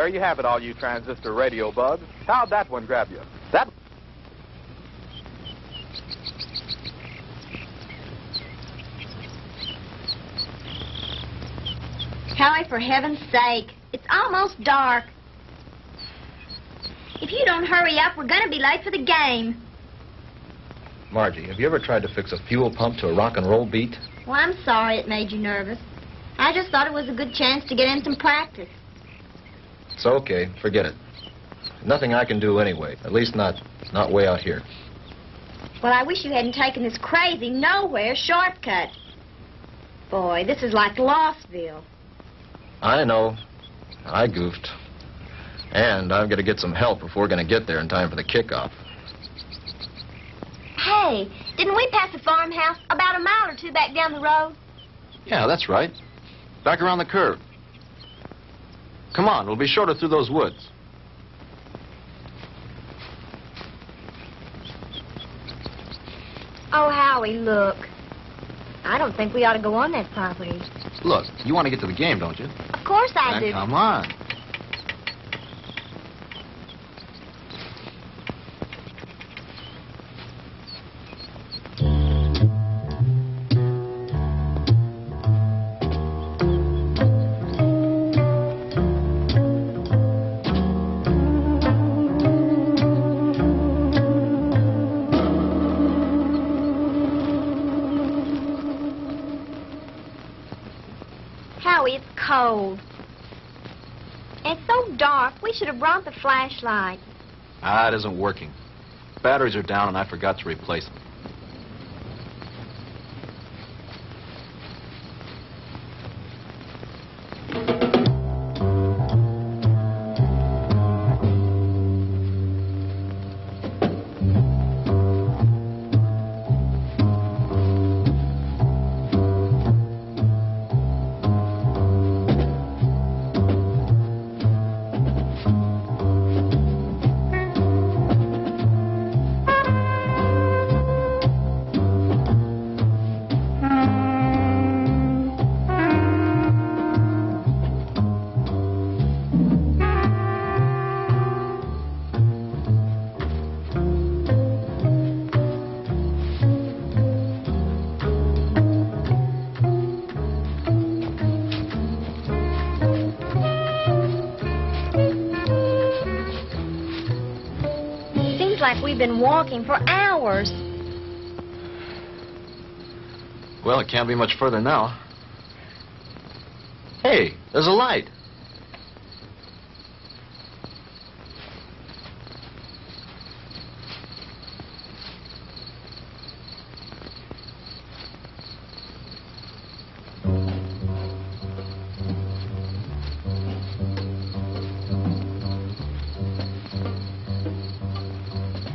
there you have it, all you transistor radio bugs. How'd that one grab you? That... Howie, for heaven's sake, it's almost dark. If you don't hurry up, we're going to be late for the game. Margie, have you ever tried to fix a fuel pump to a rock and roll beat? Well, I'm sorry it made you nervous. I just thought it was a good chance to get in some practice. It's okay. Forget it. Nothing I can do anyway. At least not way out here. Well, I wish you hadn't taken this crazy nowhere shortcut. Boy, this is like Lossville. I know. I goofed. And I've got to get some help if we're going to get there in time for the kickoff. Hey, didn't we pass a farmhouse about a mile or two back down the road? Yeah, that's right. Back around the curve. Come on, we'll be shorter through those woods. Oh, Howie, look. I don't think we ought to go on that property. Look, you want to get to the game, don't you? Of course I do. Come on. It's cold. It's so dark, we should have brought the flashlight. It isn't working. Batteries are down and I forgot to replace them. Like we've been walking for hours. Well, it can't be much further now. Hey, there's a light.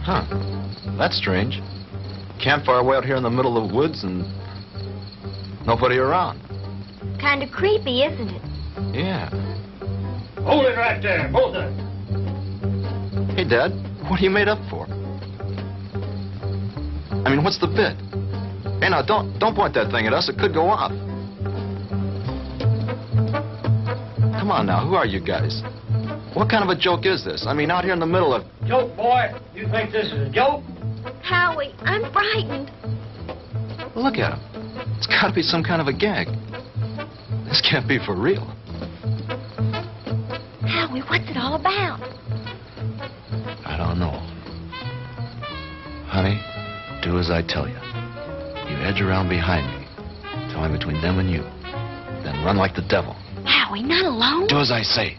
Huh. That's strange. Campfire way out here in the middle of the woods and nobody around. Kind of creepy, isn't it? Yeah. Hold it right there, both of them. Hey, Dad, what are you made up for? I mean, what's the bit? Hey, now, don't point that thing at us. It could go off. Come on now, who are you guys? What kind of a joke is this? I mean, out here in the middle of... Joke, boy? You think this is a joke? Howie, I'm frightened. Look at him. It's got to be some kind of a gag. This can't be for real. Howie, what's it all about? I don't know. Honey, do as I tell you. You edge around behind me. Tell me between them and you. Then run like the devil. Howie, not alone? Do as I say.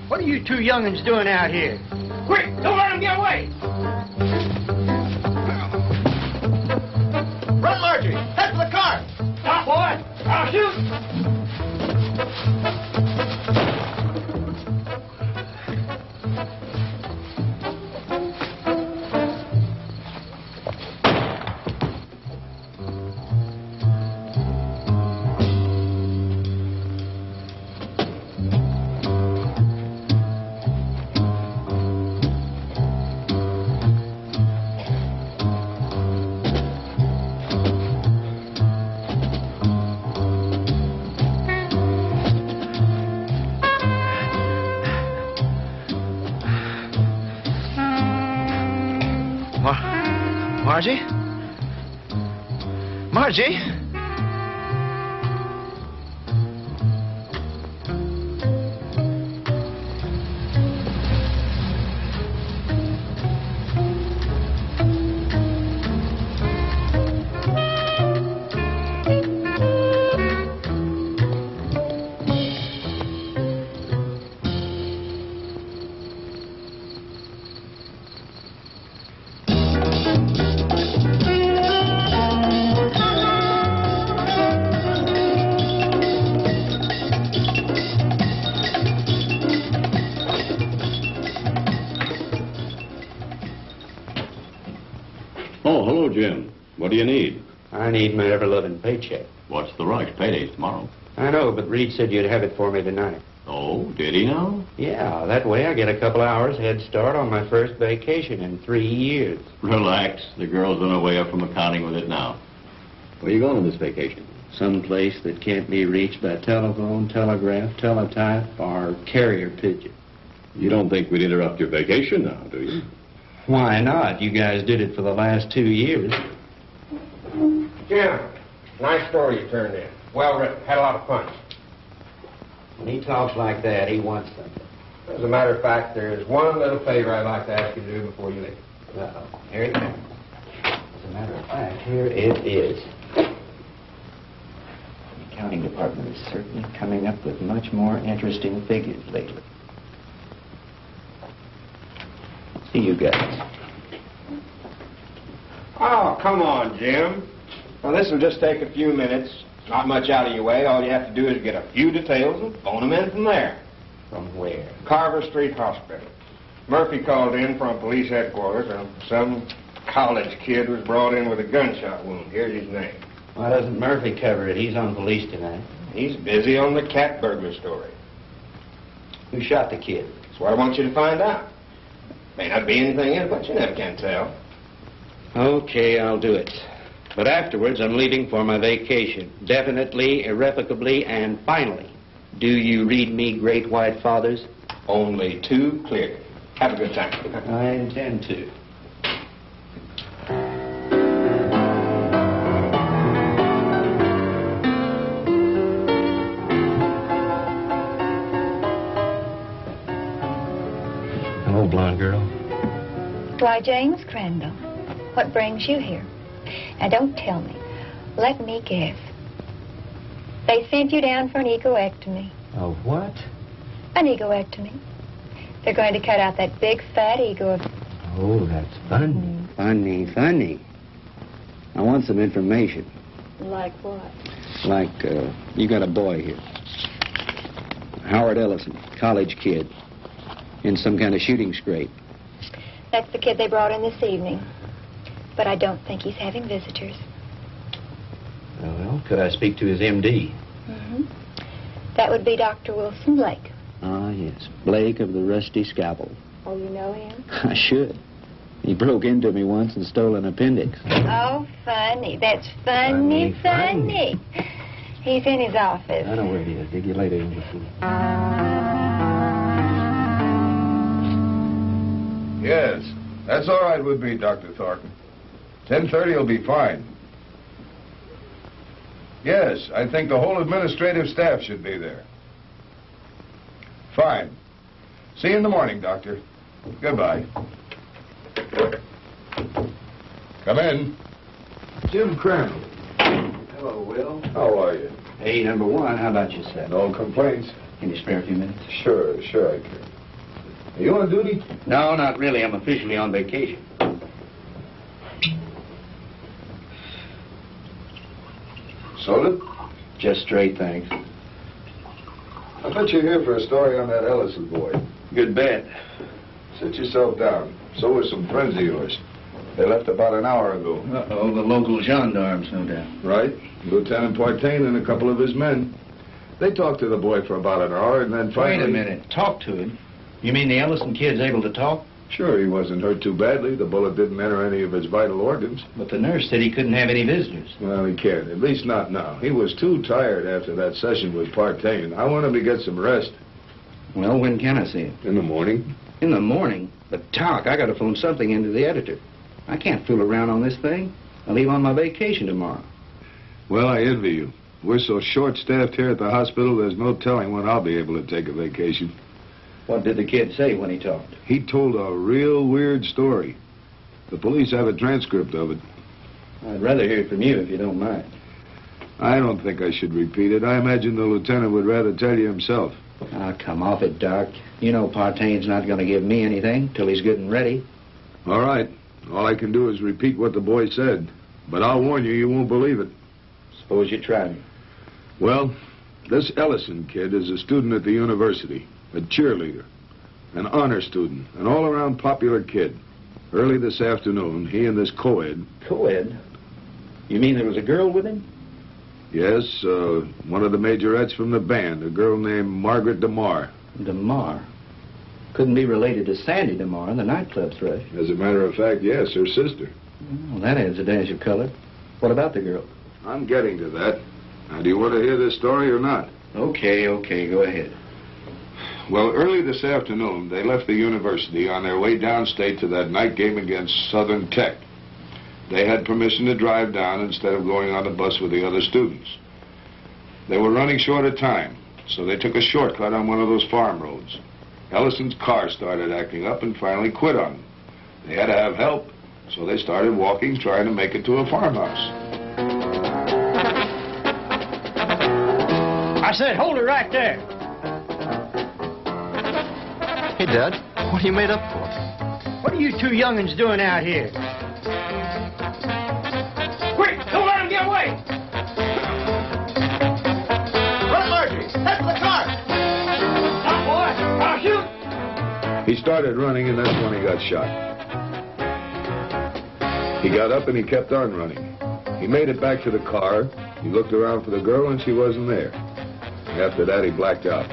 What are you two young'uns doing out here? Quick, don't let them get away! Run, Margie! Head for the car! Stop, boy! I'll shoot! Margie? Margie? Oh, hello, Jim. What do you need? I need my ever-loving paycheck. What's the rush? Payday's tomorrow. I know, but Reed said you'd have it for me tonight. Oh, did he now? Yeah, that way I get a couple hours head start on my first vacation in 3 years. Relax. The girl's on her way up from accounting with it now. Where are you going on this vacation? Someplace that can't be reached by telephone, telegraph, teletype, or carrier pigeon. You don't think we'd interrupt your vacation now, do you? Why not? You guys did it for the last 2 years. Jim, nice story you turned in. Well written. Had a lot of fun. When he talks like that, he wants something. As a matter of fact, there's one little favor I'd like to ask you to do before you leave. Uh-oh. Here it comes. As a matter of fact, here it is. The accounting department is certainly coming up with much more interesting figures lately. See you guys. Oh, come on, Jim. Well, this will just take a few minutes. Not much out of your way. All you have to do is get a few details and phone them in from there. From where? Carver Street Hospital. Murphy called in from police headquarters, and some college kid was brought in with a gunshot wound. Here's his name. Why doesn't Murphy cover it? He's on police tonight. He's busy on the cat burglar story. Who shot the kid? That's what I want you to find out. May not be anything in it, but you never can tell. Okay, I'll do it. But afterwards, I'm leaving for my vacation. Definitely, irrevocably, and finally. Do you read me, Great White Fathers? Only too clear. Have a good time. I intend to. Hello, blonde girl. Why, James Crandall, what brings you here? Now, don't tell me. Let me guess. They sent you down for an egoectomy. A what? An egoectomy. They're going to cut out that big, fat ego of... Oh, that's funny. Funny. I want some information. Like what? Like, you got a boy here. Howard Ellison, college kid. In some kind of shooting scrape. That's the kid they brought in this evening. But I don't think he's having visitors. Well, could I speak to his M.D.? Mm-hmm. That would be Dr. Wilson Blake. Ah, yes. Blake of the Rusty Scalpel. Oh, you know him? I should. He broke into me once and stole an appendix. Oh, funny. That's funny. He's in his office. I know where he is. Dig you later, English. Yes, that's all right with me, Dr. Thornton. 10:30 will be fine. Yes, I think the whole administrative staff should be there. Fine. See you in the morning, Doctor. Goodbye. Come in. Jim Crandall. Hello, Will. How are you? Hey, number one, how about yourself? No complaints? Can you spare a few minutes? Sure I can. Are you on duty? No, not really. I'm officially on vacation. Soda? Just straight, thanks. I bet you're here for a story on that Ellison boy. Good bet. Sit yourself down. So were some friends of yours. They left about an hour ago. Uh-oh, the local gendarmes, no doubt. Right. Lieutenant Partain and a couple of his men. They talked to the boy for about an hour and then finally... Wait a minute. Talk to him? You mean the Ellison kid's able to talk? Sure, he wasn't hurt too badly. The bullet didn't enter any of his vital organs. But the nurse said he couldn't have any visitors. Well, he can't. At least not now. He was too tired after that session with Partain. I want him to get some rest. Well, when can I see him? In the morning. In the morning? But, Talk, I got to phone something into the editor. I can't fool around on this thing. I leave on my vacation tomorrow. Well, I envy you. We're so short-staffed here at the hospital, there's no telling when I'll be able to take a vacation. What did the kid say when he talked? He told a real weird story. The police have a transcript of it. I'd rather hear it from you if you don't mind. I don't think I should repeat it. I imagine the lieutenant would rather tell you himself. Ah, come off it, Doc. You know Partaine's not going to give me anything till he's good and ready. All right. All I can do is repeat what the boy said. But I'll warn you, you won't believe it. Suppose you try me. Well, this Ellison kid is a student at the university, a cheerleader, an honor student, an all-around popular kid. Early this afternoon, he and this co-ed... Co-ed? You mean there was a girl with him? Yes, one of the majorettes from the band, a girl named Margaret DeMar. DeMar? Couldn't be related to Sandy DeMar, the nightclub thrush. As a matter of fact, yes, her sister. Well, that adds a dash of color. What about the girl? I'm getting to that. Now, do you want to hear this story or not? Okay, go ahead. Well, early this afternoon, they left the university on their way downstate to that night game against Southern Tech. They had permission to drive down instead of going on the bus with the other students. They were running short of time, so they took a shortcut on one of those farm roads. Ellison's car started acting up and finally quit on them. They had to have help, so they started walking, trying to make it to a farmhouse. I said, hold it right there. Hey, Dad, what are you made up for? What are you two young'uns doing out here? Quick, don't let him get away! Run, Marjorie! Head for the car! Stop, boy! I'll shoot! He started running, and that's when he got shot. He got up and he kept on running. He made it back to the car. He looked around for the girl, and she wasn't there. After that, he blacked out.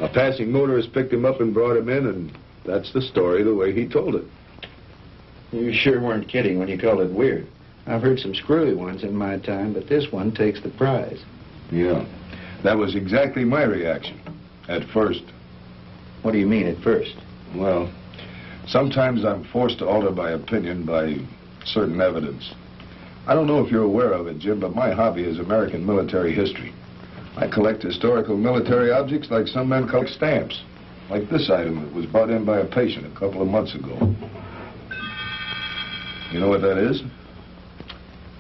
A passing motorist picked him up and brought him in, and that's the story the way he told it. You sure weren't kidding when you called it weird. I've heard some screwy ones in my time, but this one takes the prize. Yeah, that was exactly my reaction, at first. What do you mean, at first? Well, sometimes I'm forced to alter my opinion by certain evidence. I don't know if you're aware of it, Jim, but my hobby is American military history. I collect historical military objects like some men collect stamps. Like this item that was brought in by a patient a couple of months ago. You know what that is?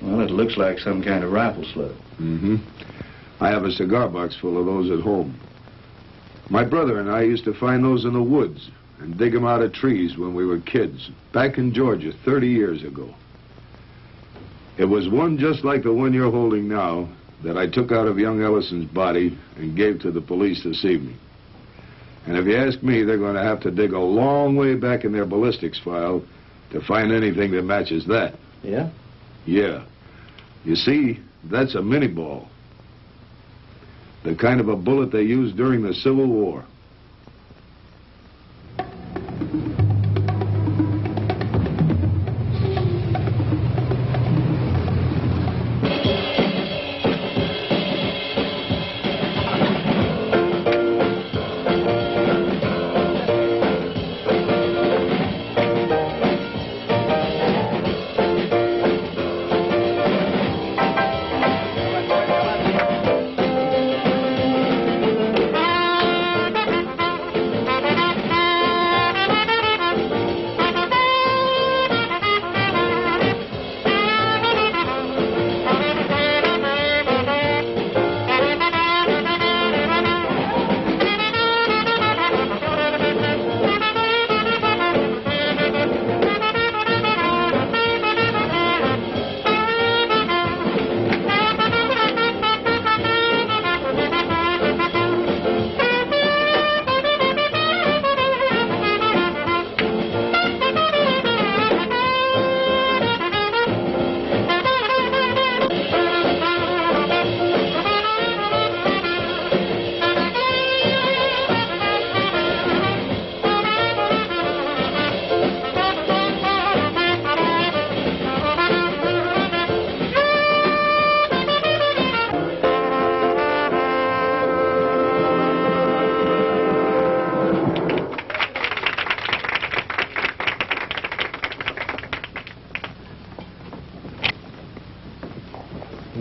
Well, it looks like some kind of rifle slug. Mm-hmm. I have a cigar box full of those at home. My brother and I used to find those in the woods and dig them out of trees when we were kids, back in Georgia 30 years ago. It was one just like the one you're holding now that I took out of young Ellison's body and gave to the police this evening. And if you ask me, they're going to have to dig a long way back in their ballistics file to find anything that matches that. Yeah? Yeah. You see, that's a mini ball. The kind of a bullet they used during the Civil War.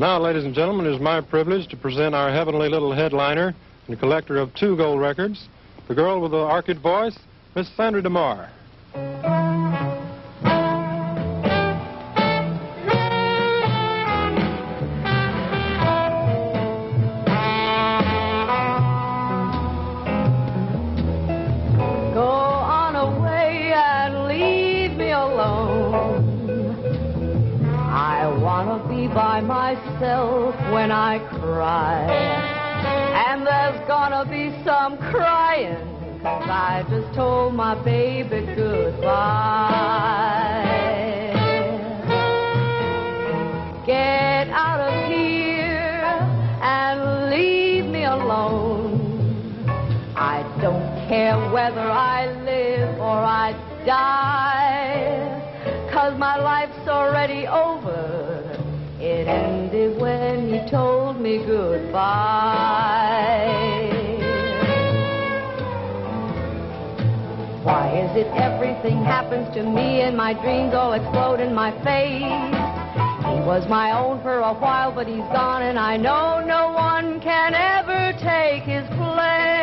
Now, ladies and gentlemen, it is my privilege to present our heavenly little headliner and collector of 2 gold records, the girl with the orchid voice, Miss Sandra DeMar. By myself when I cry, and there's gonna be some crying, 'cause I just told my baby goodbye. Get out of here and leave me alone. I don't care whether I live or I die, 'cause my life's already over. It ended when you told me goodbye. Why is it everything happens to me and my dreams all explode in my face? He was my own for a while, but he's gone, and I know no one can ever take his place.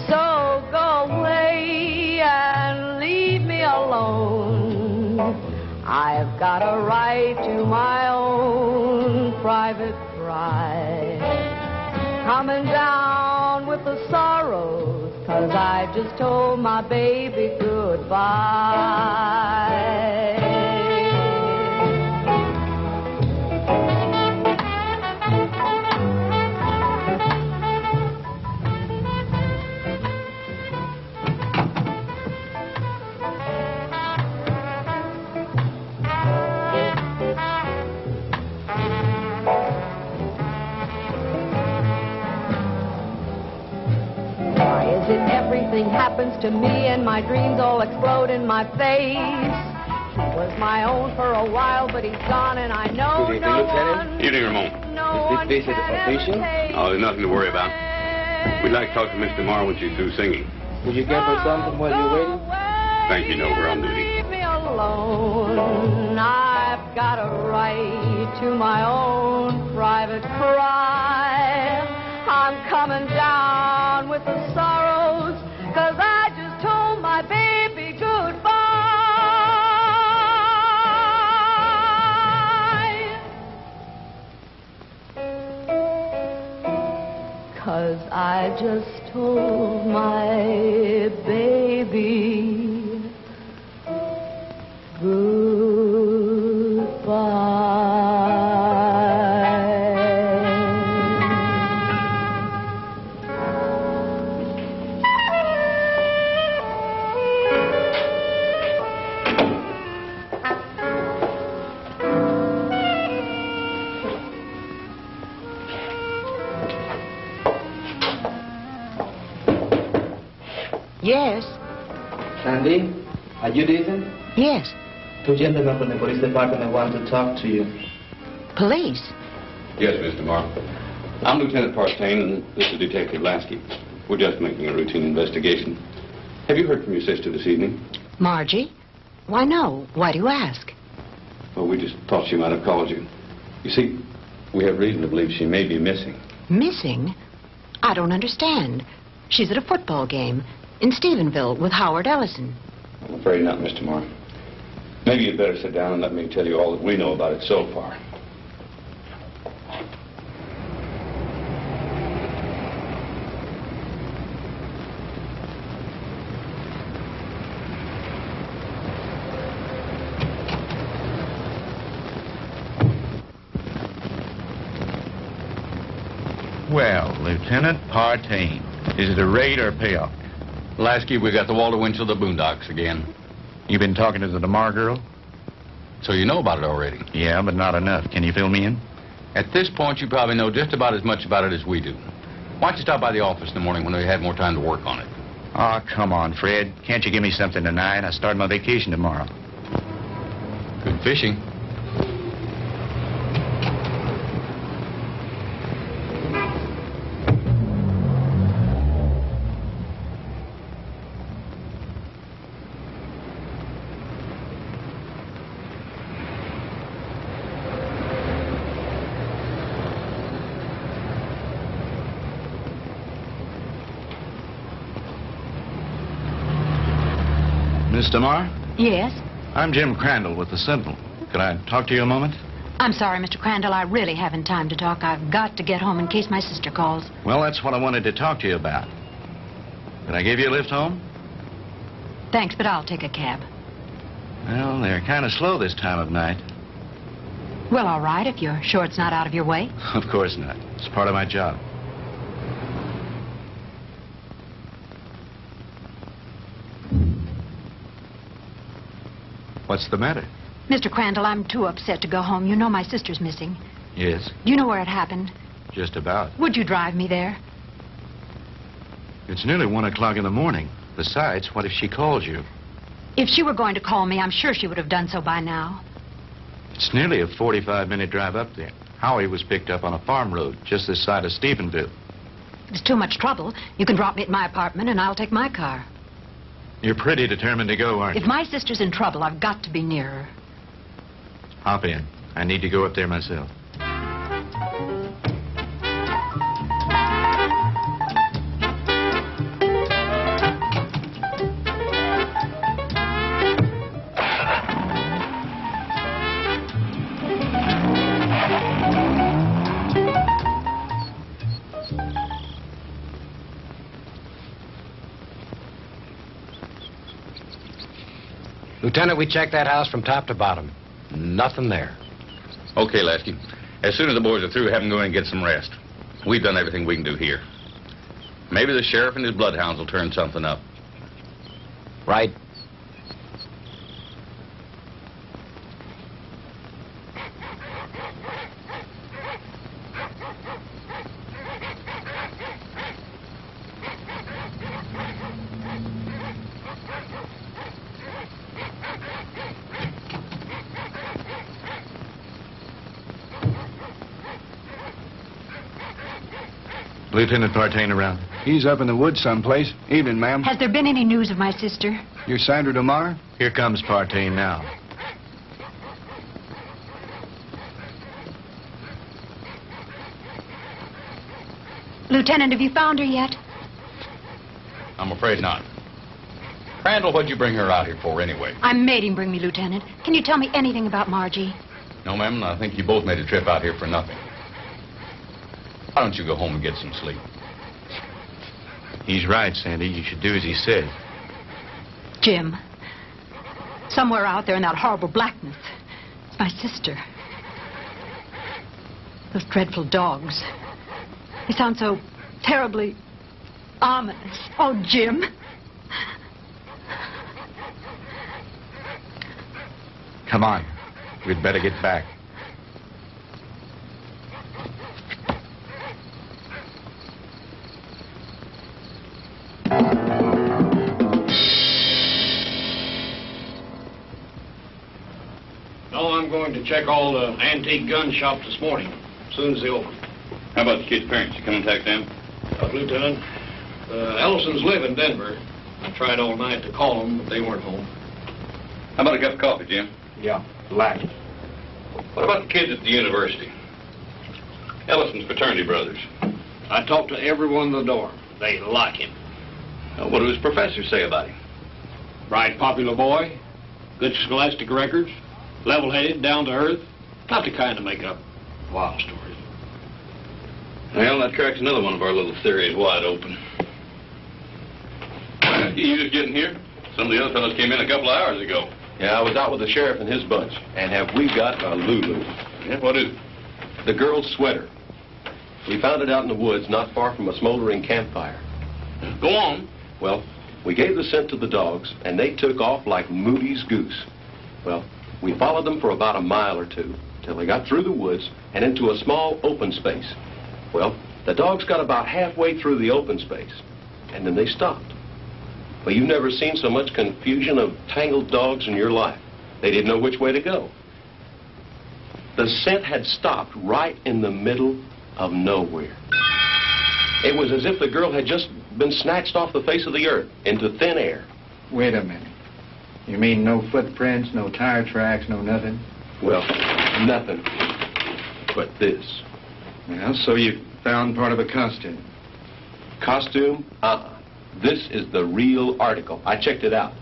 So go away and leave me alone. I've got a right to my own private cry. Coming down with the sorrows, 'cause I just told my baby goodbye. Everything happens to me and my dreams all explode in my face. He was my own for a while, but he's gone, and I know no one. Evening, Ramon. Is this visit official? Oh, there's nothing to worry about. We'd like to talk to Miss DeMar when she's through singing. Would you give her something while you're waiting? Thank you, no, we're on duty. Leave me alone. I've got a right to my own private cry. I'm coming down with the sorrows, 'cause I just told my baby goodbye. 'Cause I just told my baby goodbye. Yes. Sandy, are you decent? Yes. 2 gentlemen from the police department want to talk to you. Police? Yes, Miss DeMar. I'm Lieutenant Partain, and this is Detective Lasky. We're just making a routine investigation. Have you heard from your sister this evening? Margie? Why, no. Why do you ask? Well, we just thought she might have called you. You see, we have reason to believe she may be missing. Missing? I don't understand. She's at a football game in Stephenville with Howard Ellison. I'm afraid not, Miss DeMar. Maybe you'd better sit down and let me tell you all that we know about it so far. Well, Lieutenant Partain, is it a raid or a payoff? Lasky, we got the Walter Winchell of the Boondocks again. You been talking to the DeMar girl? So you know about it already? Yeah, but not enough. Can you fill me in? At this point, you probably know just about as much about it as we do. Why don't you stop by the office in the morning when we have more time to work on it? Oh, come on, Fred. Can't you give me something tonight? I start my vacation tomorrow. Good fishing. Miss DeMar? Yes? I'm Jim Crandall with the Sentinel. Could I talk to you a moment? I'm sorry, Mr. Crandall. I really haven't time to talk. I've got to get home in case my sister calls. Well, that's what I wanted to talk to you about. Can I give you a lift home? Thanks, but I'll take a cab. Well, they're kind of slow this time of night. Well, all right, if you're sure it's not out of your way. Of course not. It's part of my job. What's the matter? Mr. Crandall, I'm too upset to go home. You know my sister's missing. Yes, Do you know where it happened? just about. Would you drive me there? It's nearly 1 o'clock in the morning. Besides, what if she calls you? If she were going to call me, I'm sure she would have done so by now. It's nearly a 45-minute drive up there. Howie was picked up on a farm road just this side of Stephenville. It's too much trouble. You can drop me at my apartment, and I'll take my car. You're pretty determined to go, aren't If you? my sister's in trouble, I've got to be near her. Hop in. I need to go up there myself. Lieutenant, we checked that house from top to bottom. Nothing there. Okay, Lasky. As soon as the boys are through, have them go in and get some rest. We've done everything we can do here. Maybe the sheriff and his bloodhounds will turn something up. Right. Lieutenant Partain around. He's up in the woods someplace. Evening, ma'am. Has there been any news of my sister? You're Sandra DeMar? Here comes Partain now. Lieutenant, have you found her yet? I'm afraid not. Crandall, what'd you bring her out here for anyway? I made him bring me, Lieutenant. Can you tell me anything about Margie? No, ma'am, I think you both made a trip out here for nothing. Why don't you go home and get some sleep? He's right, Sandy. You should do as he said. Jim, somewhere out there in that horrible blackness, it's my sister. Those dreadful dogs. They sound so terribly ominous. Oh, Jim. Come on. We'd better get back. No, I'm going to check all the antique gun shops this morning, as soon as they open. How about the kid's parents? You come contact them? Lieutenant, Ellisons live in Denver. I tried all night to call them, but they weren't home. How about a cup of coffee, Jim? Yeah, black. What about the kids at the university? Ellison's fraternity brothers. I talked to everyone in the dorm. They like him. What do his professors say about him? Bright, popular boy, good scholastic records, level-headed, down to earth. Not the kind to make up wild stories. Well, that cracks another one of our little theories wide open. You just getting here? Some of the other fellows came in a couple of hours ago. Yeah, I was out with the sheriff and his bunch. And have we got a Lulu? Yeah, what is it? The girl's sweater. We found it out in the woods not far from a smoldering campfire. Go on. Well, we gave the scent to the dogs, and they took off like Moody's goose. Well, we followed them for about a mile or two, till they got through the woods and into a small open space. Well, the dogs got about halfway through the open space, and then they stopped. Well, you've never seen so much confusion of tangled dogs in your life. They didn't know which way to go. The scent had stopped right in the middle of nowhere. It was as if the girl had just been snatched off the face of the earth into thin air. Wait a minute. You mean no footprints, no tire tracks, no nothing? Well, nothing but this. Well, so you found part of a costume. Costume? This is the real article. I checked it out.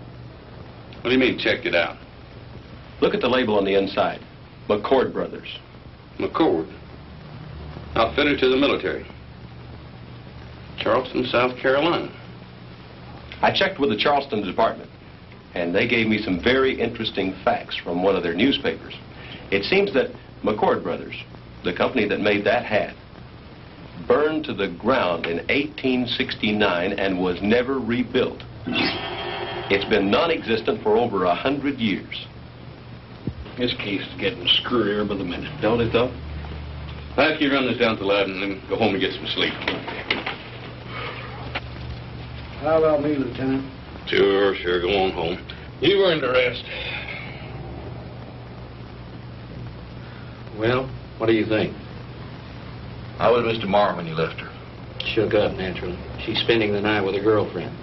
What do you mean, checked it out? Look at the label on the inside. McCord Brothers. McCord? Outfitted to the military. Charleston, South Carolina. I checked with the Charleston department, and they gave me some very interesting facts from one of their newspapers. It seems that McCord Brothers, the company that made that hat, burned to the ground in 1869 and was never rebuilt. It's been non-existent for over 100 years. This case is getting screwier by the minute. Don't it, though? I'll have you run this down to the lab and then go home and get some sleep. How about me, Lieutenant? Sure. Go on home. You've earned a rest. Well, what do you think? How was Mr. Morrow when you left her? Shook up, naturally. She's spending the night with a girlfriend.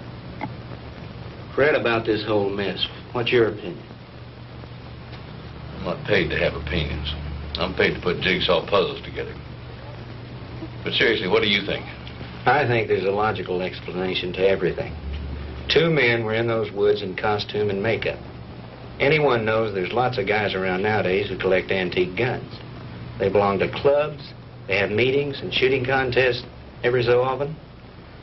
Fred, about this whole mess, what's your opinion? I'm not paid to have opinions. I'm paid to put jigsaw puzzles together. But seriously, what do you think? I think there's a logical explanation to everything. Two men were in those woods in costume and makeup. Anyone knows there's lots of guys around nowadays who collect antique guns. They belong to clubs, they have meetings and shooting contests every so often.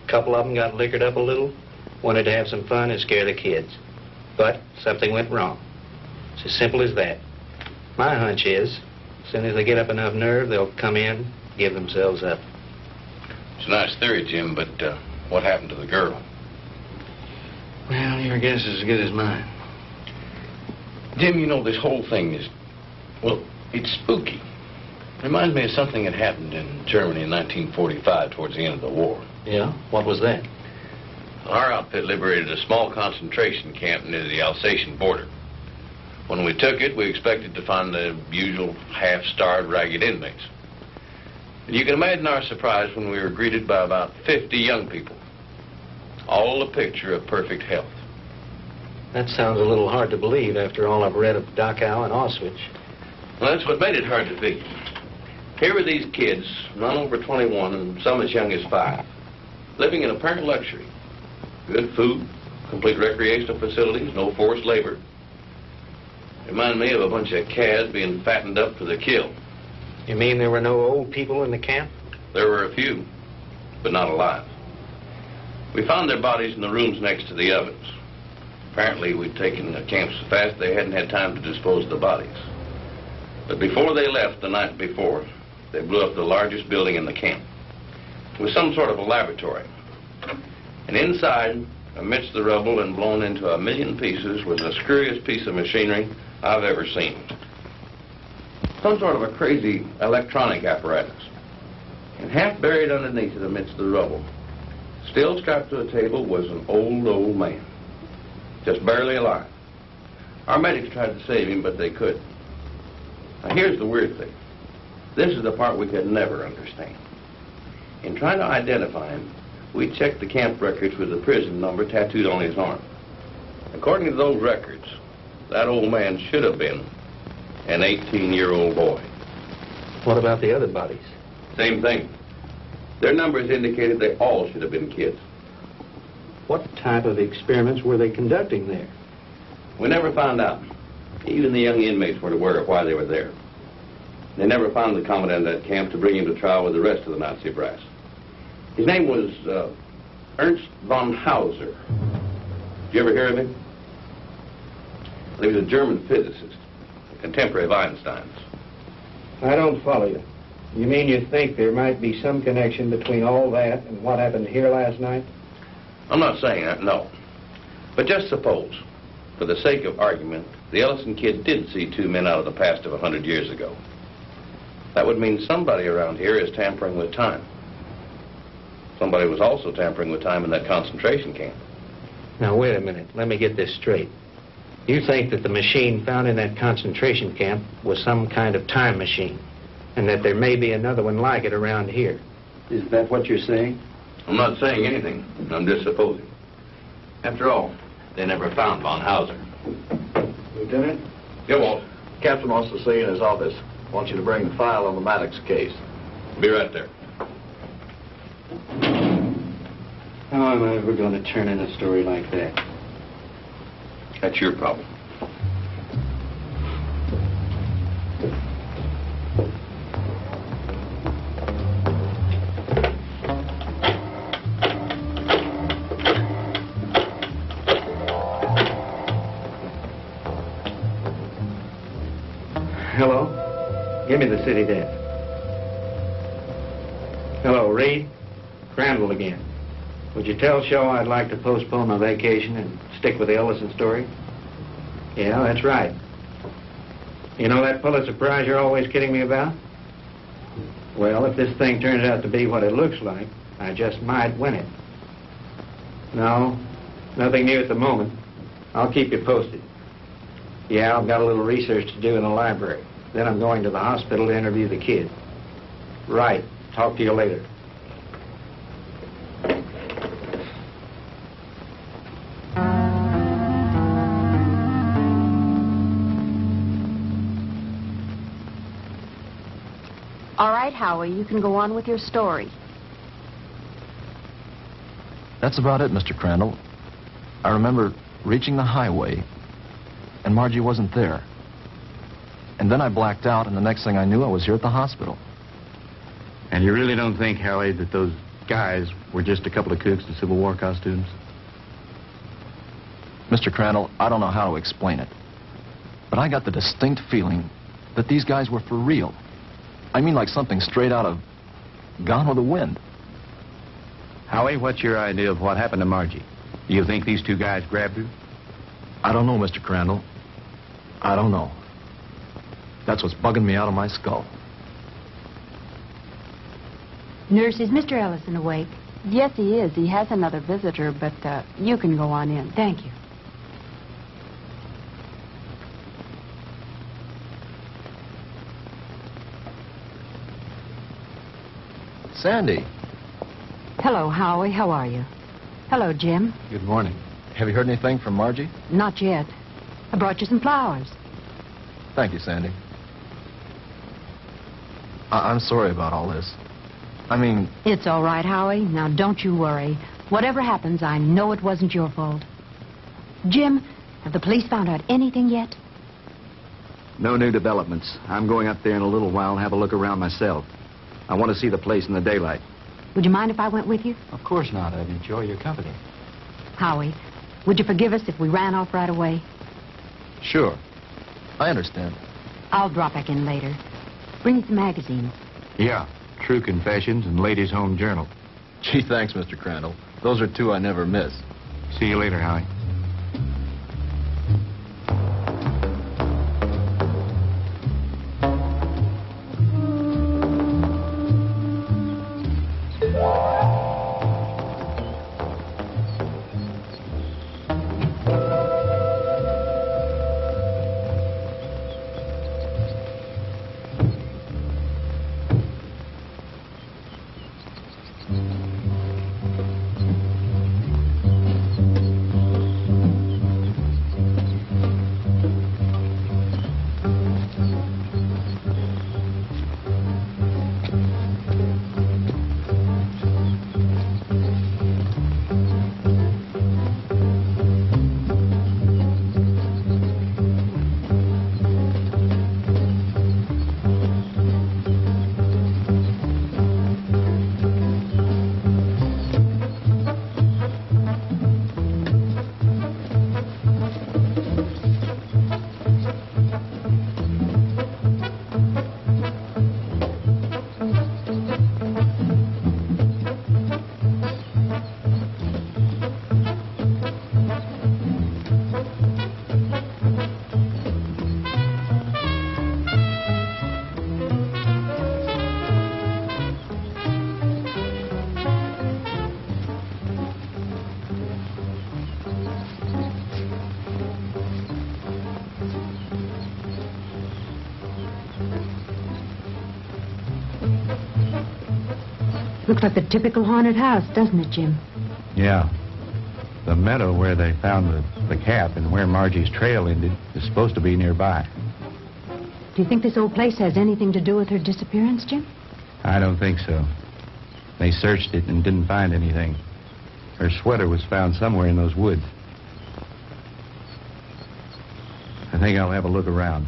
A couple of them got liquored up a little, wanted to have some fun and scare the kids. But something went wrong. It's as simple as that. My hunch is, as soon as they get up enough nerve, they'll come in, give themselves up. It's a nice theory, Jim, but what happened to the girl? Well, your guess is as good as mine. Jim, you know, this whole thing is, well, it's spooky. Reminds me of something that happened in Germany in 1945 towards the end of the war. Yeah? What was that? Our outfit liberated a small concentration camp near the Alsatian border. When we took it, we expected to find the usual half-starved, ragged inmates. And you can imagine our surprise when we were greeted by about 50 young people, all a picture of perfect health. That sounds a little hard to believe after all I've read of Dachau and Auschwitz. Well, that's what made it hard to figure. Here were these kids, none over 21 and some as young as 5, living in apparent luxury. Good food, complete recreational facilities, no forced labor. Remind me of a bunch of calves being fattened up for the kill. You mean there were no old people in the camp? There were a few, but not alive. We found their bodies in the rooms next to the ovens. Apparently, we'd taken the camp so fast they hadn't had time to dispose of the bodies. But before they left the night before, they blew up the largest building in the camp. It was some sort of a laboratory. And inside, amidst the rubble and blown into a million pieces, was the screwiest piece of machinery I've ever seen. Some sort of a crazy electronic apparatus. And half buried underneath it amidst the rubble, still strapped to a table, was an old man. Just barely alive. Our medics tried to save him, but they couldn't. Now, here's the weird thing. This is the part we could never understand. In trying to identify him, we checked the camp records with the prison number tattooed on his arm. According to those records, that old man should have been an 18-year-old boy. What about the other bodies? Same thing. Their numbers indicated they all should have been kids. What type of experiments were they conducting there? We never found out. Even the young inmates weren't aware of why they were there. They never found the commandant of that camp to bring him to trial with the rest of the Nazi brass. His name was Ernst von Hauser. Did you ever hear of him? He was a German physicist, a contemporary of Einstein's. I don't follow you. You mean you think there might be some connection between all that and what happened here last night? I'm not saying that, no. But just suppose, for the sake of argument, the Ellison kid did see two men out of the past of 100 years ago. That would mean somebody around here is tampering with time. Somebody was also tampering with time in that concentration camp. Now, wait a minute. Let me get this straight. You think that the machine found in that concentration camp was some kind of time machine, and that there may be another one like it around here. Is that what you're saying? I'm not saying anything. I'm just supposing. After all, they never found von Hauser. Lieutenant? Yeah, Walt. Captain wants to see you in his office. Wants you to bring the file on the Maddox case. Be right there. How am I ever going to turn in a story like that? That's your problem. Hello? Give me the city desk. Hello, Reed? Crandall again. Would you tell Shaw I'd like to postpone my vacation and stick with the Ellison story? Yeah, that's right. You know that Pulitzer Prize you're always kidding me about? Well, if this thing turns out to be what it looks like, I just might win it. No, nothing new at the moment. I'll keep you posted. Yeah, I've got a little research to do in the library. Then I'm going to the hospital to interview the kid. Right. Talk to you later. All right, Howie, you can go on with your story. That's about it, Mr. Crandall. I remember reaching the highway, and Margie wasn't there. And then I blacked out, and the next thing I knew, I was here at the hospital. And you really don't think, Howie, that those guys were just a couple of cooks in Civil War costumes? Mr. Crandall, I don't know how to explain it, but I got the distinct feeling that these guys were for real. I mean, like something straight out of Gone with the Wind. Howie, what's your idea of what happened to Margie? Do you think these two guys grabbed her? I don't know, Mr. Crandall. I don't know. That's what's bugging me out of my skull. Nurse, is Mr. Ellison awake? Yes, he is. He has another visitor, but you can go on in. Thank you. Sandy. Hello, Howie. How are you? Hello, Jim. Good morning. Have you heard anything from Margie? Not yet. I brought you some flowers. Thank you, Sandy. I'm sorry about all this. I mean... It's all right, Howie. Now, don't you worry. Whatever happens, I know it wasn't your fault. Jim, have the police found out anything yet? No new developments. I'm going up there in a little while and have a look around myself. I want to see the place in the daylight. Would you mind if I went with you? Of course not. I'd enjoy your company. Howie, would you forgive us if we ran off right away? Sure. I understand. I'll drop back in later. Bring me some magazines. Yeah. True Confessions and Ladies' Home Journal. Gee, thanks, Mr. Crandall. Those are two I never miss. See you later, Howie. Looks like the typical haunted house, doesn't it, Jim? Yeah. The meadow where they found the cap and where Margie's trail ended is supposed to be nearby. Do you think this old place has anything to do with her disappearance, Jim? I don't think so. They searched it and didn't find anything. Her sweater was found somewhere in those woods. think I'll have a look around.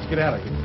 Get out of here.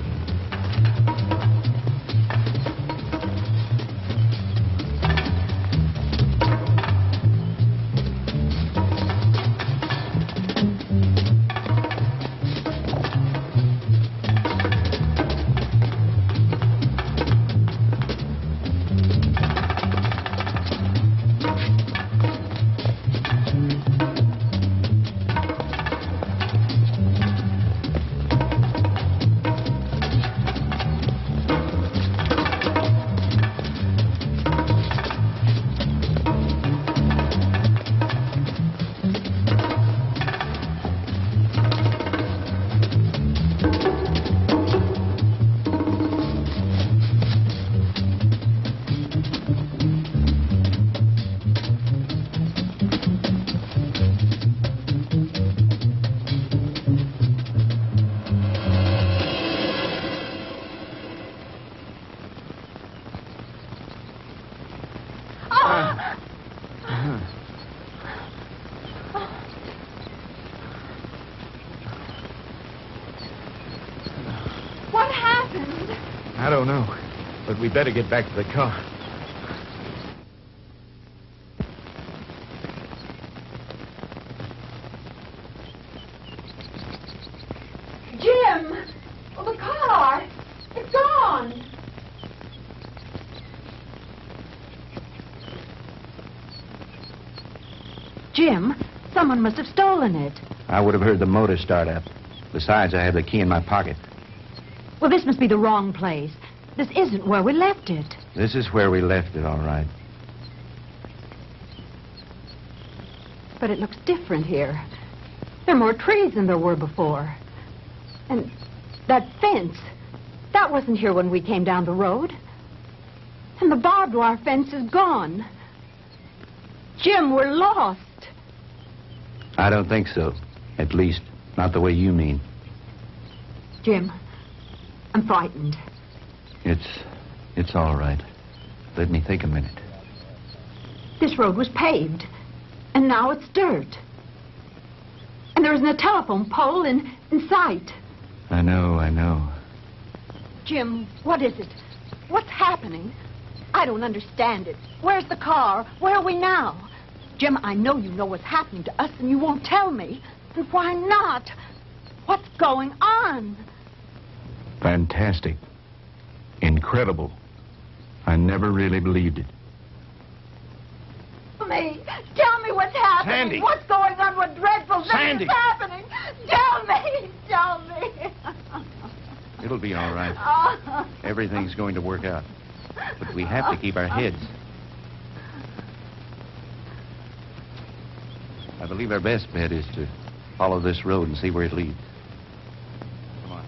What happened? I don't know, but we better get back to the car. Jim! Oh, the car! It's gone! Jim, someone must have stolen it. I would have heard the motor start up. Besides, I have the key in my pocket. Well, this must be the wrong place. This isn't where we left it. This is where we left it, all right. But it looks different here. There are more trees than there were before. And that fence, that wasn't here when we came down the road. And the barbed wire fence is gone. Jim, we're lost. I don't think so. At least, not the way you mean. Jim, I'm frightened. It's all right. Let me think a minute. This road was paved, and now it's dirt. And there isn't a telephone pole in sight. I know. Jim, what is it? What's happening? I don't understand it. Where's the car? Where are we now? Jim, I know you know what's happening to us, and you won't tell me. And why not? What's going on? Fantastic. Incredible. I never really believed it. Tell me what's happening. Sandy. What's going on? What dreadful thing Sandy. is happening? Tell me. It'll be all right. Everything's going to work out. But we have to keep our heads. I believe our best bet is to follow this road and see where it leads. Come on.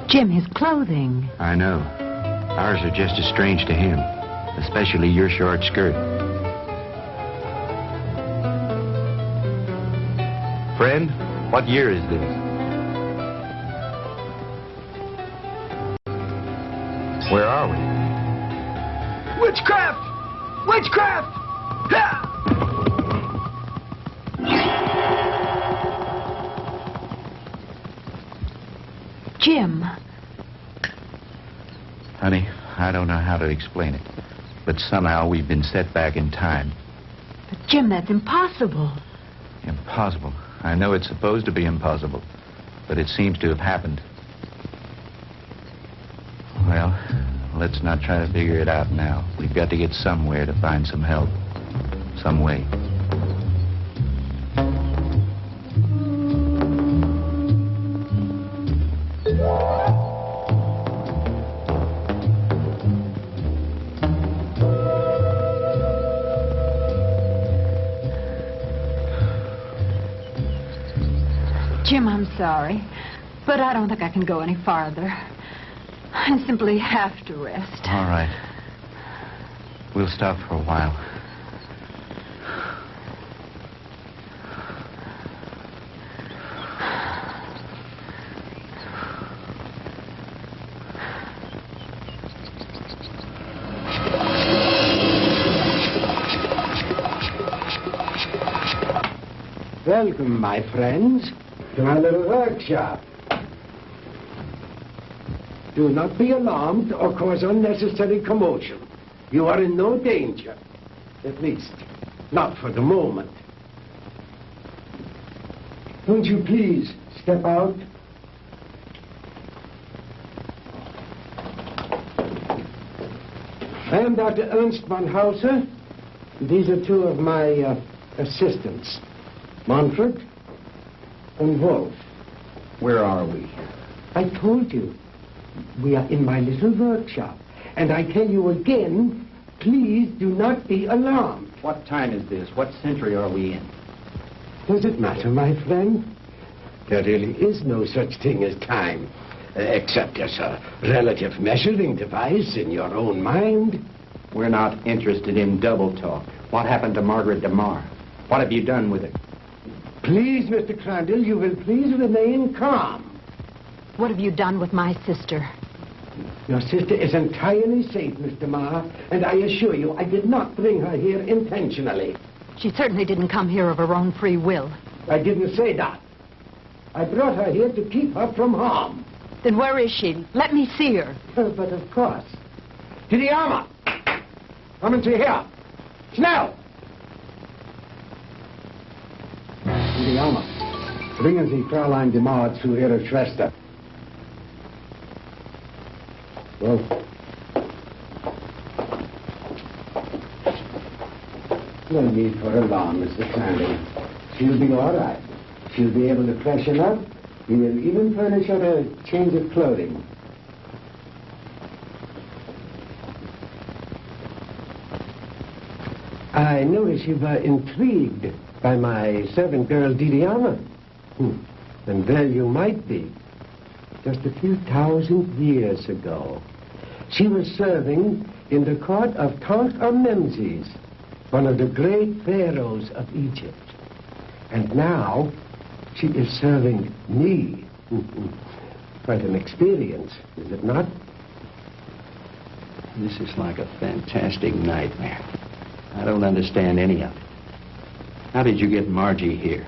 Jim, his clothing. I know. Ours are just as strange to him, especially your short skirt. Friend, what year is this? Where are we? Witchcraft! Witchcraft! Ha! Jim. Honey, I don't know how to explain it, but somehow we've been set back in time. But Jim, that's impossible. Impossible. I know it's supposed to be impossible, but it seems to have happened. Well, let's not try to figure it out now. We've got to get somewhere to find some help. Some way. Jim, I'm sorry, but I don't think I can go any farther. I simply have to rest. All right. We'll stop for a while. Welcome, my friends, to my little workshop. Do not be alarmed or cause unnecessary commotion. You are in no danger. At least, not for the moment. Won't you please step out? I am Dr. Ernst von Hauser. These are two of my assistants, Manfred and Wolf. Where are we? I told you. We are in my little workshop. And I tell you again, please do not be alarmed. What time is this? What century are we in? Does it matter, my friend? There really is no such thing as time, except as a relative measuring device in your own mind. We're not interested in double talk. What happened to Margaret DeMar? What have you done with it? Please, Mr. Crandall, you will please remain calm. What have you done with my sister? Your sister is entirely safe, Mr. Marr, and I assure you I did not bring her here intentionally. She certainly didn't come here of her own free will. I didn't say that. I brought her here to keep her from harm. Then where is she? Let me see her. But of course. To the armor! Come and see here. Schnell! To the armor. Bringen Sie Fräulein DeMar zu ihrer Schwester. Well, no need for alarm, Mr. Crandall. She'll be all right. She'll be able to freshen up. We will even furnish her a change of clothing. I notice you were intrigued by my servant girl, Didiana. And there you might be. Just a few thousand years ago, She was serving in the court of Tutankhamun, one of the great pharaohs of Egypt. And now she is serving me. Quite an experience, is it not? This is like a fantastic nightmare. I don't understand any of it. How did you get Margie here?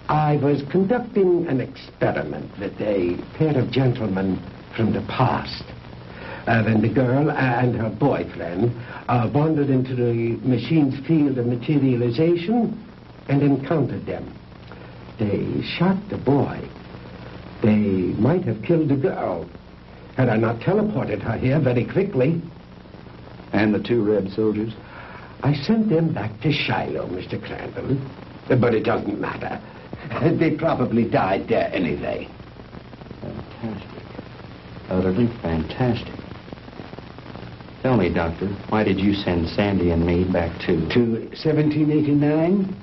I was conducting an experiment with a pair of gentlemen from the past. When the girl and her boyfriend wandered into the machine's field of materialization and encountered them. They shot the boy. They might have killed the girl had I not teleported her here very quickly. And the 2 red soldiers? I sent them back to Shiloh, Mr. Crandall. But it doesn't matter. They probably died there anyway. Fantastic. Utterly fantastic. Tell me, Doctor, why did you send Sandy and me back to 1789?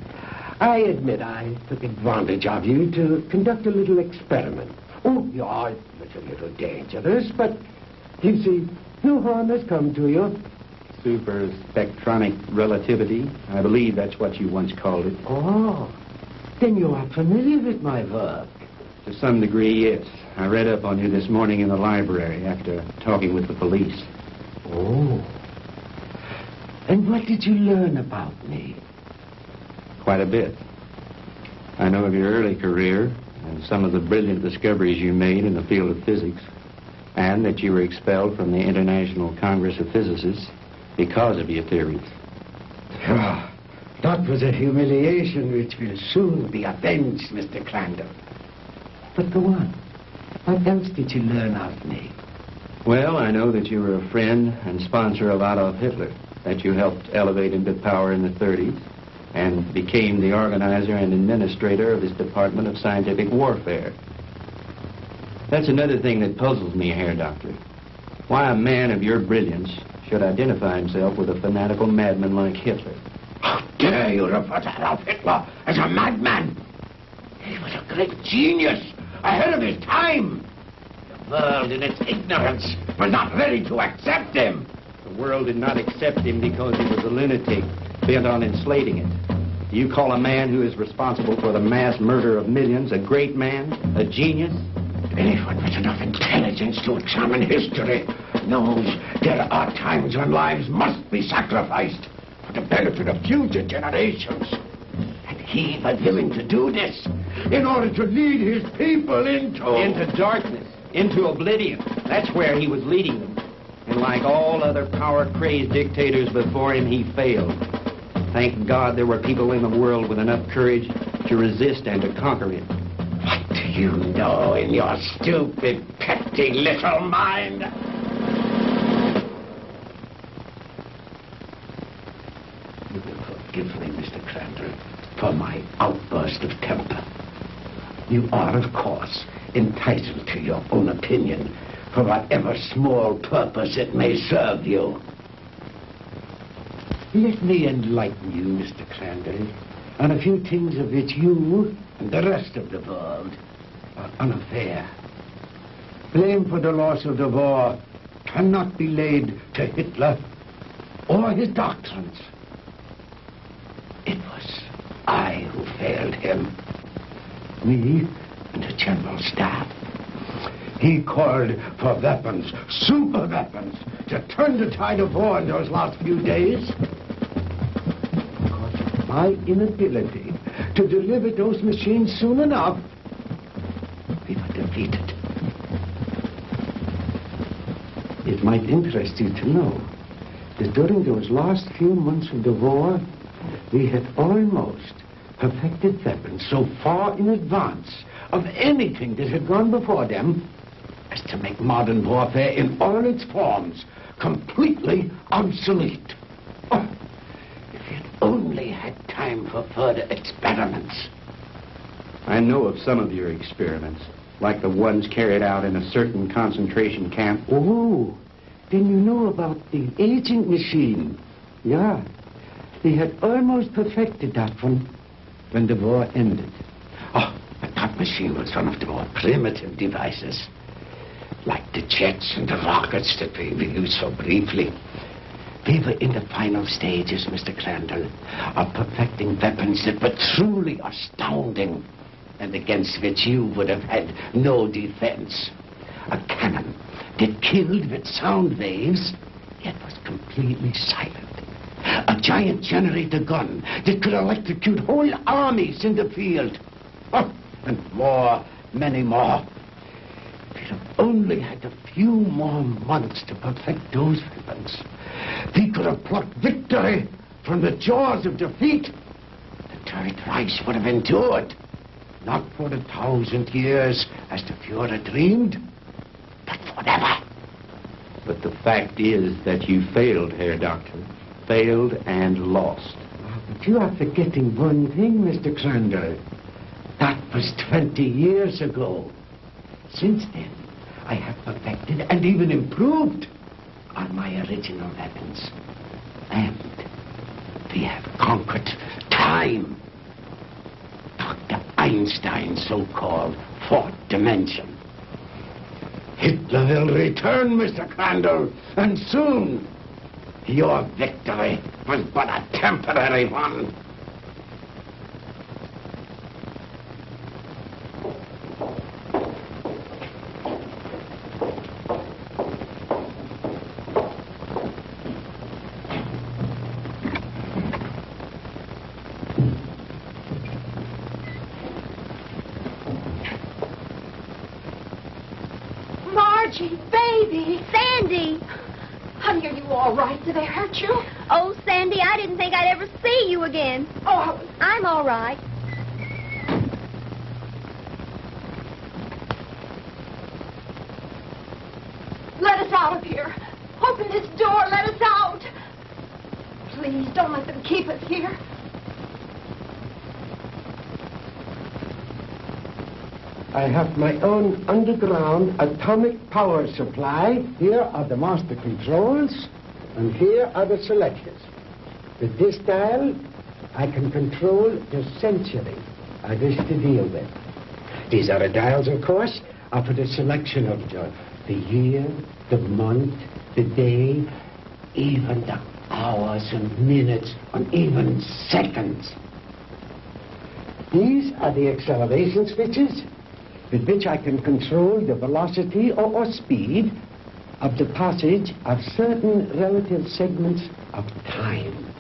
I admit I took advantage of you to conduct a little experiment. Oh, yeah, it was a little dangerous, but you see, no harm has come to you. Super spectronic relativity? I believe that's what you once called it. Oh, then you are familiar with my work. To some degree, yes. I read up on you this morning in the library after talking with the police. Oh. And what did you learn about me? Quite a bit. I know of your early career and some of the brilliant discoveries you made in the field of physics, and that you were expelled from the International Congress of Physicists because of your theories. Oh, that was a humiliation which will soon be avenged, Mr. Crandall. But go on. What else did you learn of me? Well, I know that you were a friend and sponsor of Adolf Hitler, that you helped elevate him to power in the 30s, and became the organizer and administrator of his Department of Scientific Warfare. That's another thing that puzzles me here, Doctor. Why a man of your brilliance should identify himself with a fanatical madman like Hitler. How dare you refer to Adolf Hitler as a madman? He was a great genius, ahead of his time. The world, in its ignorance, was not ready to accept him. The world did not accept him because he was a lunatic, bent on enslaving it. Do you call a man who is responsible for the mass murder of millions a great man, a genius? Anyone with enough intelligence to examine history knows there are times when lives must be sacrificed for the benefit of future generations. And he was willing to do this in order to lead his people into darkness, into oblivion. That's where he was leading them. And like all other power-crazed dictators before him, he failed. Thank God there were people in the world with enough courage to resist and to conquer him. What do you know in your stupid, petty little mind? You will forgive me, Mr. Crandall, for my outburst of temper. You are, of course, entitled to your own opinion, for whatever small purpose it may serve you. Let me enlighten you, Mr. Crandall, on a few things of which you and the rest of the world are unaware. Blame for the loss of the war cannot be laid to Hitler or his doctrines. It was I who failed him. Me and the General Staff. He called for weapons, super weapons, to turn the tide of war in those last few days. Because of my inability to deliver those machines soon enough, we were defeated. It might interest you to know that during those last few months of the war, we had almost perfected weapons so far in advance of anything that had gone before them as to make modern warfare in all its forms completely obsolete. Oh, if we had only had time for further experiments. I know of some of your experiments, like the ones carried out in a certain concentration camp. Oh, then you know about the aging machine. Yeah, they had almost perfected that one when the war ended. Oh, but that machine was one of the more primitive devices. like the jets and the rockets that we used so briefly. We were in the final stages, Mr. Crandall, of perfecting weapons that were truly astounding and against which you would have had no defense. A cannon that killed with sound waves, yet was completely silent. A giant generator gun that could electrocute whole armies in the field. Oh, and more, many more. We'd have only had a few more months to perfect those weapons. We could have plucked victory from the jaws of defeat. The Third Reich would have endured. Not for 1,000 years, as the Fuhrer dreamed, but forever. But the fact is that you failed, Herr Doctor. Failed and lost. But you are forgetting one thing, Mr. Crandall. That was 20 years ago. Since then, I have perfected and even improved on my original weapons. And we have conquered time. Dr. Einstein's so-called fourth dimension. Hitler will return, Mr. Crandall, and soon. Your victory was but a temporary one. Margie, baby! Sandy! Honey, are you all right? Did they hurt you? Oh, Sandy, I didn't think I'd ever see you again. Oh, I'm all right. let us out of here. Open this door. Let us out. Please, don't let them keep us here. I have my own underground atomic power supply. Here are the master controls, and here are the selectors. With this dial, I can control the century I wish to deal with. These other dials, of course, are for the selection of the year, the month, the day, even the hours and minutes, and even seconds. These are the acceleration switches with which I can control the velocity or speed of the passage of certain relative segments of time,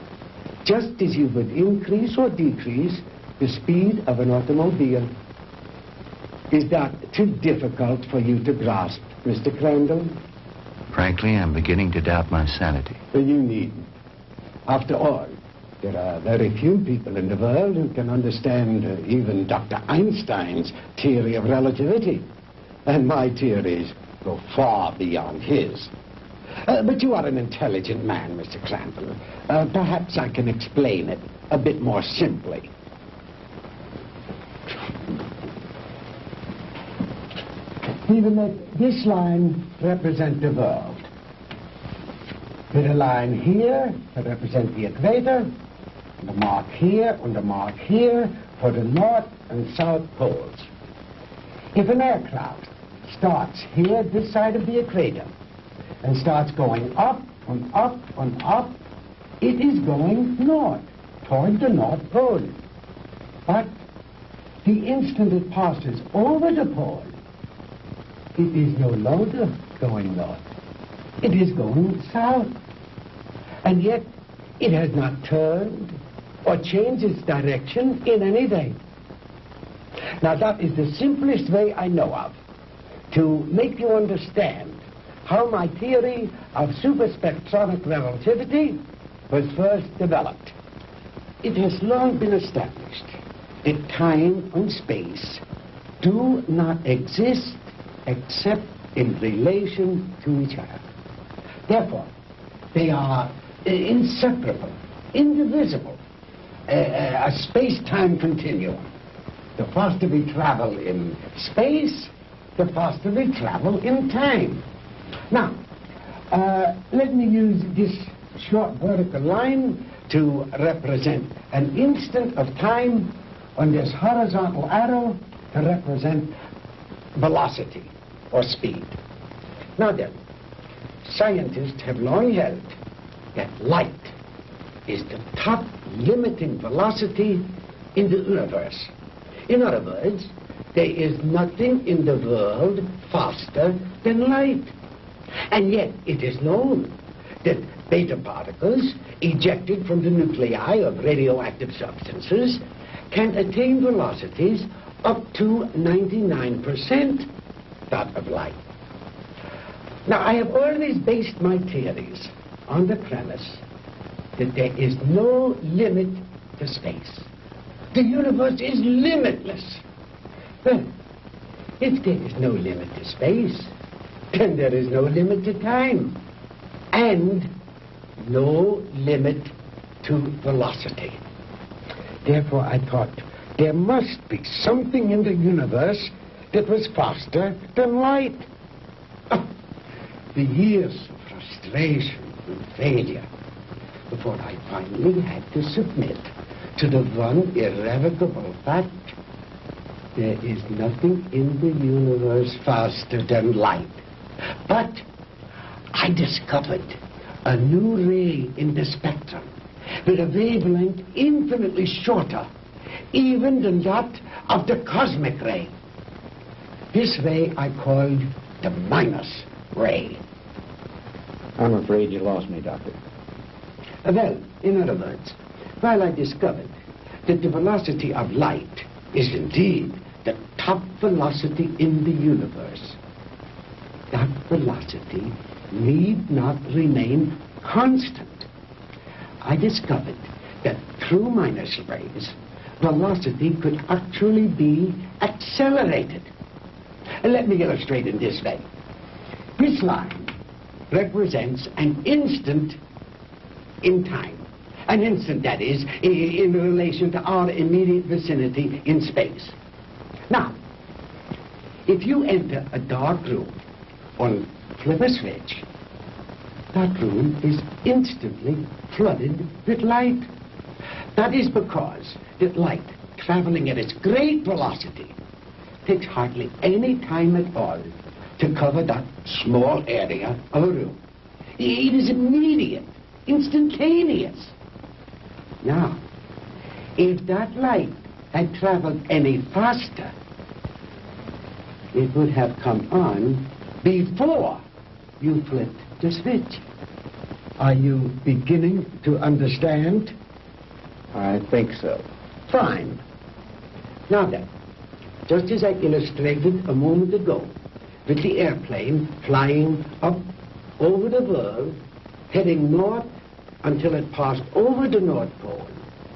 just as you would increase or decrease the speed of an automobile. Is that too difficult for you to grasp, Mr. Crandall? Frankly, I'm beginning to doubt my sanity. Well, you needn't. After all, there are very few people in the world who can understand even Dr. Einstein's theory of relativity. And my theories go far beyond his. But you are an intelligent man, Mr. Crandall. Perhaps I can explain it a bit more simply. We will let this line represent the world. With a line here to represent the equator, and a mark here and a mark here for the north and south poles. If an aircraft starts here, this side of the equator, and starts going up and up and up, it is going north, toward the North Pole. But the instant it passes over the pole, it is no longer going north. It is going south. And yet, it has not turned or changed its direction in any way. Now, that is the simplest way I know of to make you understand how my theory of superspectronic relativity was first developed. It has long been established that time and space do not exist except in relation to each other. Therefore, they are inseparable, indivisible, a space-time continuum. The faster we travel in space, the faster we travel in time. Now, let me use this short vertical line to represent an instant of time, and this horizontal arrow to represent velocity or speed. Now then, scientists have long held that light is the top limiting velocity in the universe. In other words, there is nothing in the world faster than light. And yet it is known that beta particles ejected from the nuclei of radioactive substances can attain velocities up to 99% that of light. Now, I have always based my theories on the premise that there is no limit to space. The universe is limitless. Well, if there is no limit to space, then there is no limit to time, and no limit to velocity. Therefore, I thought there must be something in the universe that was faster than light. Oh, the years of frustration and failure before I finally had to submit to the one irrevocable fact: there is nothing in the universe faster than light. But I discovered a new ray in the spectrum with a wavelength infinitely shorter even than that of the cosmic ray. This ray I called the minus ray. I'm afraid you lost me, Doctor. Well, in other words, while I discovered that the velocity of light is indeed the top velocity in the universe, that velocity need not remain constant. I discovered that through minus rays, velocity could actually be accelerated. Let me illustrate in this way. This line represents an instant in time. An instant, that is, in relation to our immediate vicinity in space. Now, if you enter a dark room or flip a switch, that room is instantly flooded with light. That is because that light, traveling at its great velocity, takes hardly any time at all to cover that small area of a room. It is immediate, instantaneous. Now, if that light had traveled any faster, it would have come on before you flipped the switch. Are you beginning to understand? I think so. Fine. Now then, just as I illustrated a moment ago, with the airplane flying up over the world, heading north until it passed over the North Pole,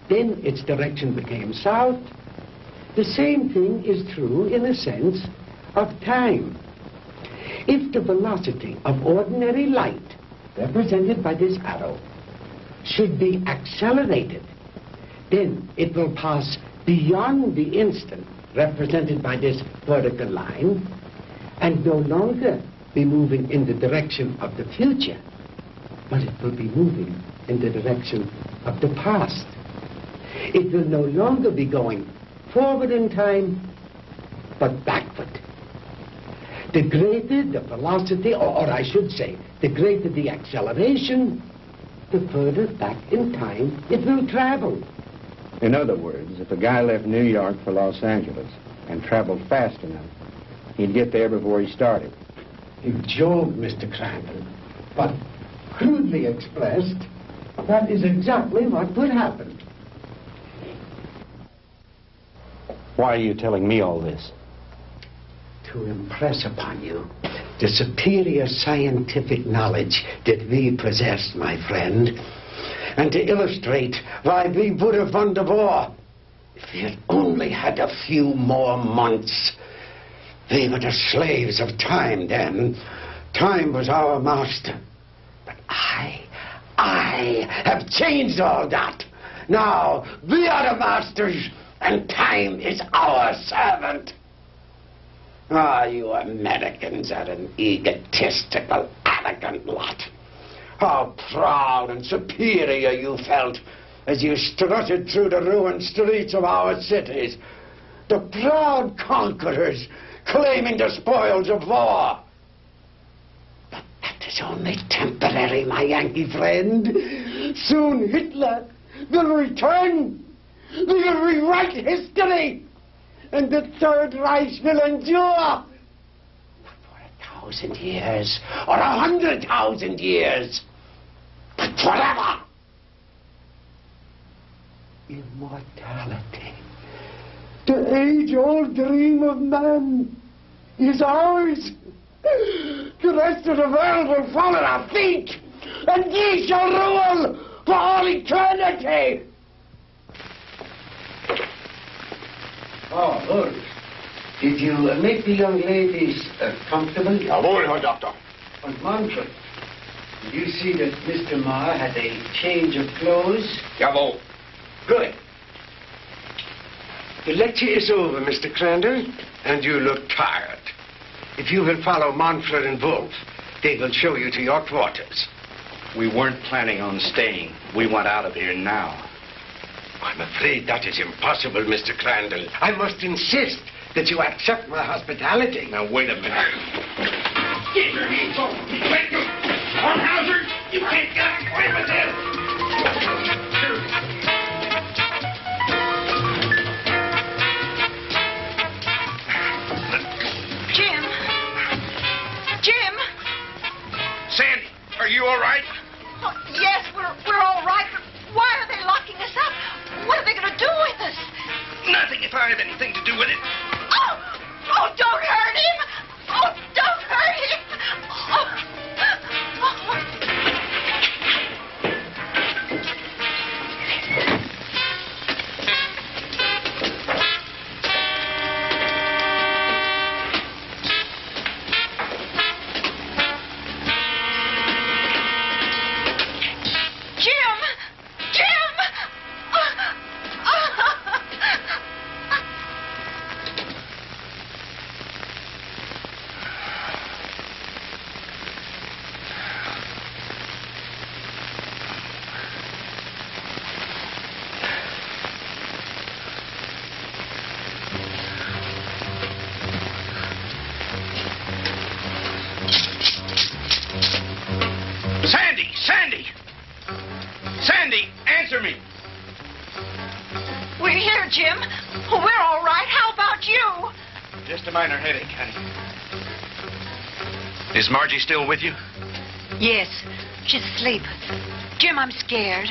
then its direction became south. The same thing is true in a sense of time. If the velocity of ordinary light, represented by this arrow, should be accelerated, then it will pass beyond the instant, represented by this vertical line, and no longer be moving in the direction of the future, but it will be moving in the direction of the past. It will no longer be going forward in time, but backward. The greater the velocity, or I should say, the greater the acceleration, the further back in time it will travel. In other words, if a guy left New York for Los Angeles and traveled fast enough, he'd get there before he started. You joke, Mr. Crandall, but crudely expressed, that is exactly what would happen. Why are you telling me all this? To impress upon you the superior scientific knowledge that we possess, my friend, and to illustrate why we would have won the war if we had only had a few more months. We were the slaves of time then. Time was our master. But I have changed all that. Now we are the masters, and time is our servant. Ah, you Americans are an egotistical, arrogant lot. How proud and superior you felt as you strutted through the ruined streets of our cities. The proud conquerors claiming the spoils of war. is only temporary, my Yankee friend. Soon Hitler will return. We will rewrite history. And the Third Reich will endure. Not for 1,000 years or 100,000 years, but forever. Immortality. The age-old dream of man is ours. The rest of the world will fall at our feet, and ye shall rule for all eternity. Oh, good. Did you make the young ladies comfortable? Jawohl, Herr Doctor. And Manfred, did you see that Mr. Marr had a change of clothes? Jawohl. Good. The lecture is over, Mr. Crandall, and you look tired. If you will follow Manfred and Wolf, they will show you to your quarters. We weren't planning on staying. We want out of here now. I'm afraid that is impossible, Mr. Crandall. I must insist that you accept my hospitality. Now, wait a minute. Get your hands off me. Wait, you. Hornhauser, you can't get away with this. Jim! Sandy, are you all right? Oh, yes, we're all right, but why are they locking us up? What are they going to do with us? Nothing if I have anything to do with it. Oh, don't hurt him! Oh, don't hurt him! Oh. Sandy, answer me. We're here, Jim. We're all right. How about you? Just a minor headache, honey. Is Margie still with you? Yes, she's asleep. Jim, I'm scared.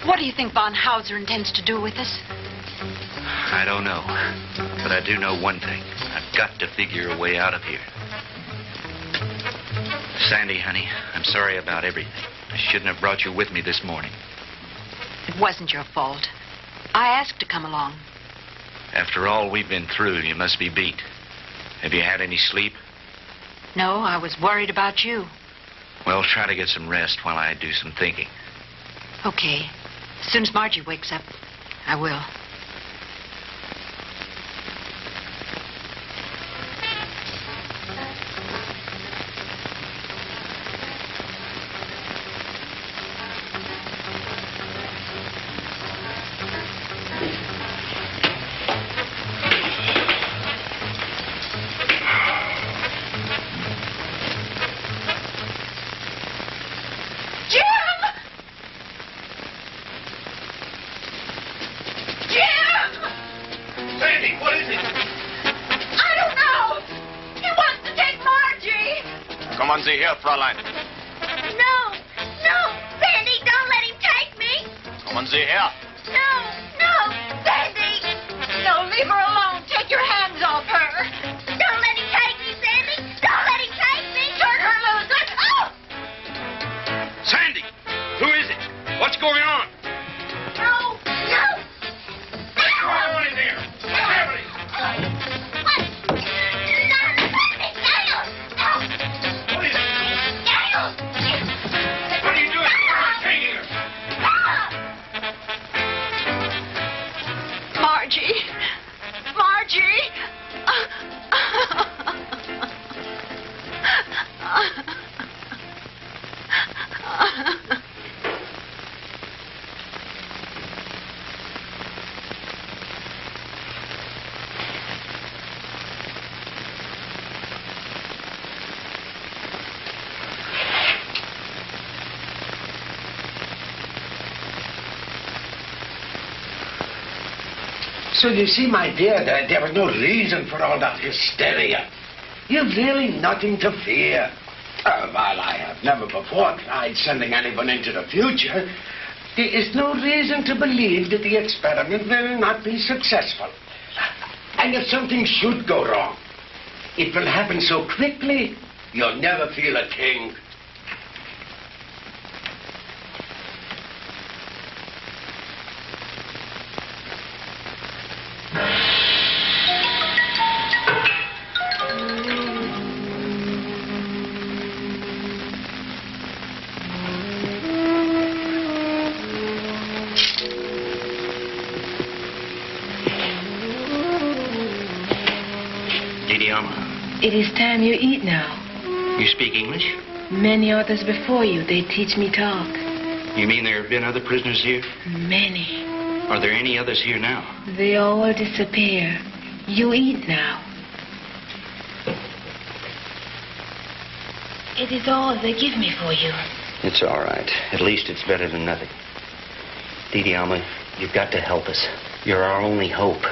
What do you think von Hauser intends to do with us? I don't know. But I do know one thing. I've got to figure a way out of here. Sandy, honey, I'm sorry about everything. I shouldn't have brought you with me this morning. It wasn't your fault. I asked to come along. After all we've been through, you must be beat. Have you had any sleep? No, I was worried about you. Well, try to get some rest while I do some thinking. Okay. As soon as Margie wakes up, I will. Kommen Sie her, Fräulein. No, Sandy, don't let him take me. Kommen Sie her. No, Sandy. No, leave her alone. Take your hands off her. Don't let him take me, Sandy. Don't let him take me. Turn her loose. Oh! Sandy, who is it? What's going on? No. What's going on in there? What's happening? What are you doing? Taking her. So you see, my dear, there was no reason for all that hysteria. You've really nothing to fear. While I have never before tried sending anyone into the future, there is no reason to believe that the experiment will not be successful. And if something should go wrong, it will happen so quickly, you'll never feel a thing. It is time you eat now. You speak English? Many others before you, they teach me talk. You mean there have been other prisoners here? Many. Are there any others here now? They all will disappear. You eat now. It is all they give me for you. It's all right. At least it's better than nothing. Didi Alma, you've got to help us. You're our only hope.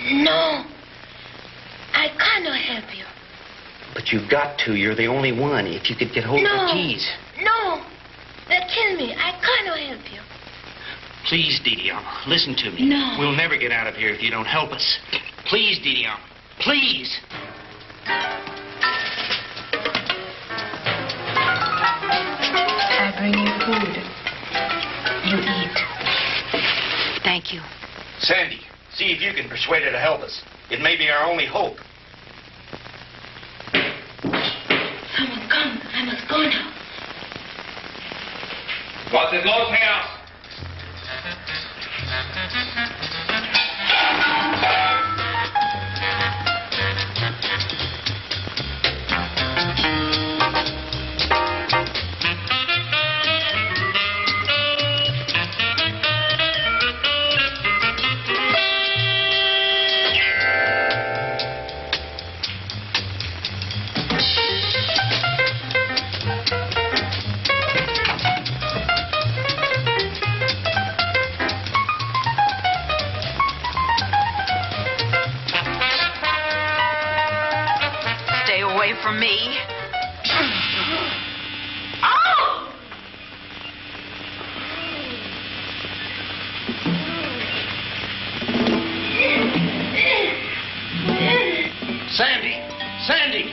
No. I cannot help you. But you've got to. You're the only one. If you could get hold of the keys. No. They'll kill me. I cannot help you. Please, Didi Alma, listen to me. No. We'll never get out of here if you don't help us. Please, Didi Alma. Please. I bring you food. You eat. Thank you. Sandy, see if you can persuade her to help us. It may be our only hope. Someone come. I must go now. What's it, Los House? From me. Oh! Sandy! Sandy!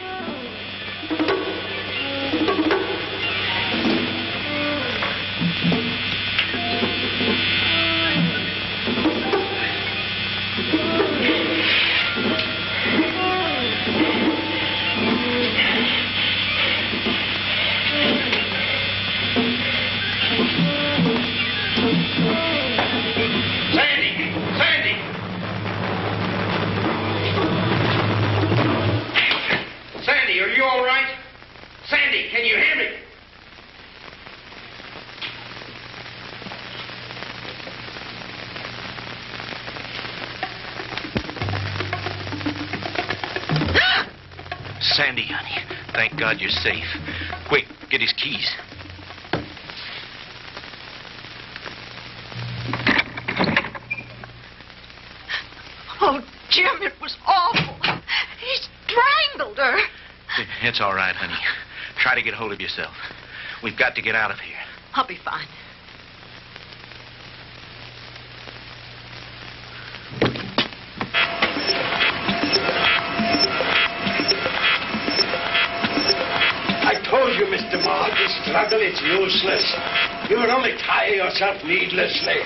Can you hear me? Sandy, honey, thank God you're safe. Quick, get his keys. Oh, Jim, it was awful. He strangled her. It's all right, honey. Try to get hold of yourself. We've got to get out of here. I'll be fine. I told you, Mr. Maud, the struggle is useless. You will only tire yourself needlessly.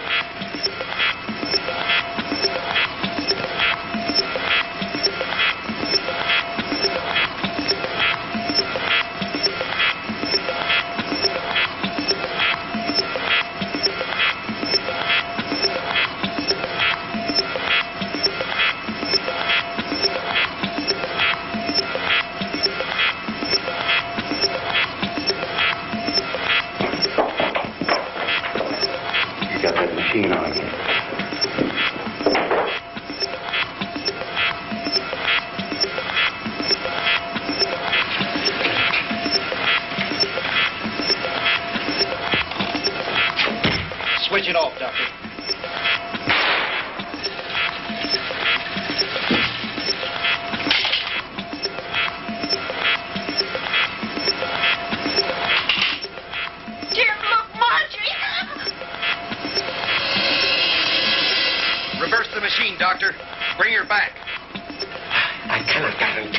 Switch it off, Doctor.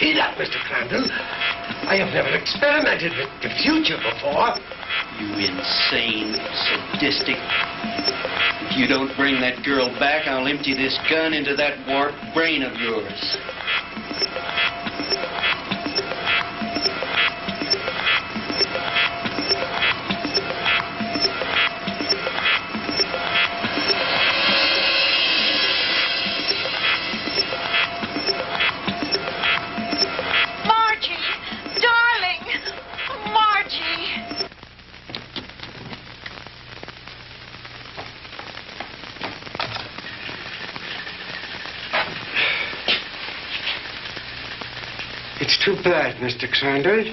speed up, Mr. Crandall. I have never experimented with the future before. You insane, sadistic. If you don't bring that girl back, I'll empty this gun into that warped brain of yours. It's too bad, Mr. Crandall,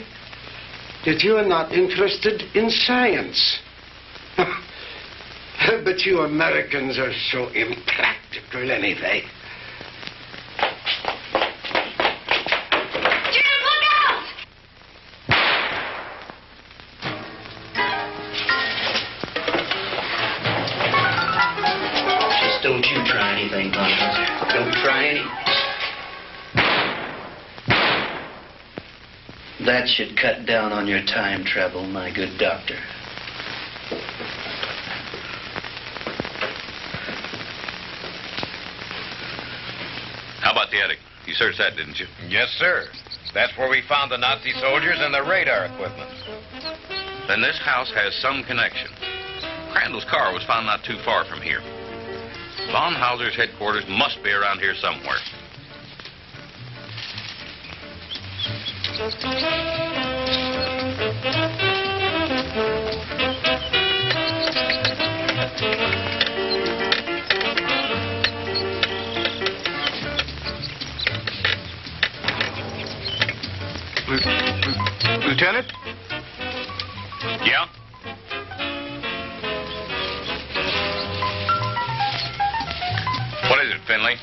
that you are not interested in science. But you Americans are so impractical anyway. Jim, look out! Just don't you try anything, Bonhauser. Don't try anything. That should cut down on your time travel, my good doctor. How about the attic? You searched that, didn't you? Yes, sir. That's where we found the Nazi soldiers and their radar equipment. Then this house has some connection. Crandall's car was found not too far from here. Von Hauser's headquarters must be around here somewhere. Lieutenant? Yeah? What is it, Finley?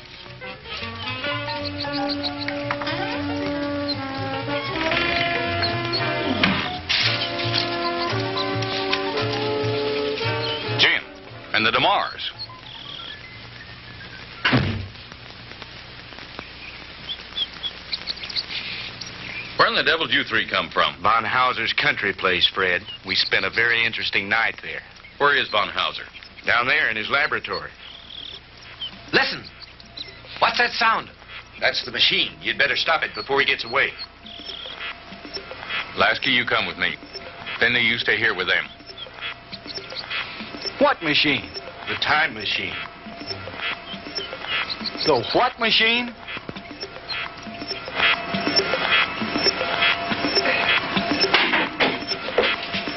Jim, and the DeMars. Where in the devil did you three come from? Von Hauser's country place, Fred. We spent a very interesting night there. Where is Von Hauser? Down there in his laboratory. Listen! What's that sound? That's the machine. You'd better stop it before he gets away. Lasky, you come with me. Finley, you stay here with them. What machine? The time machine. The what machine?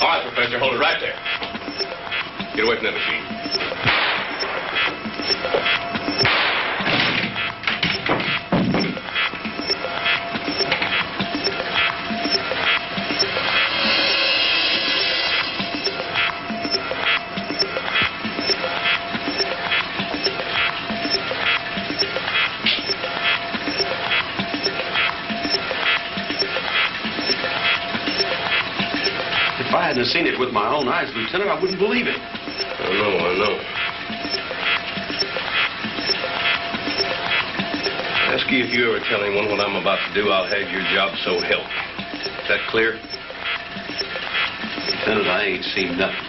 All right, Professor, hold it right there. Get away from that machine. If I hadn't seen it with my own eyes, Lieutenant, I wouldn't believe it. I know. Ask you if you ever tell anyone what I'm about to do, I'll have your job, so help me. Is that clear? Lieutenant, I ain't seen nothing.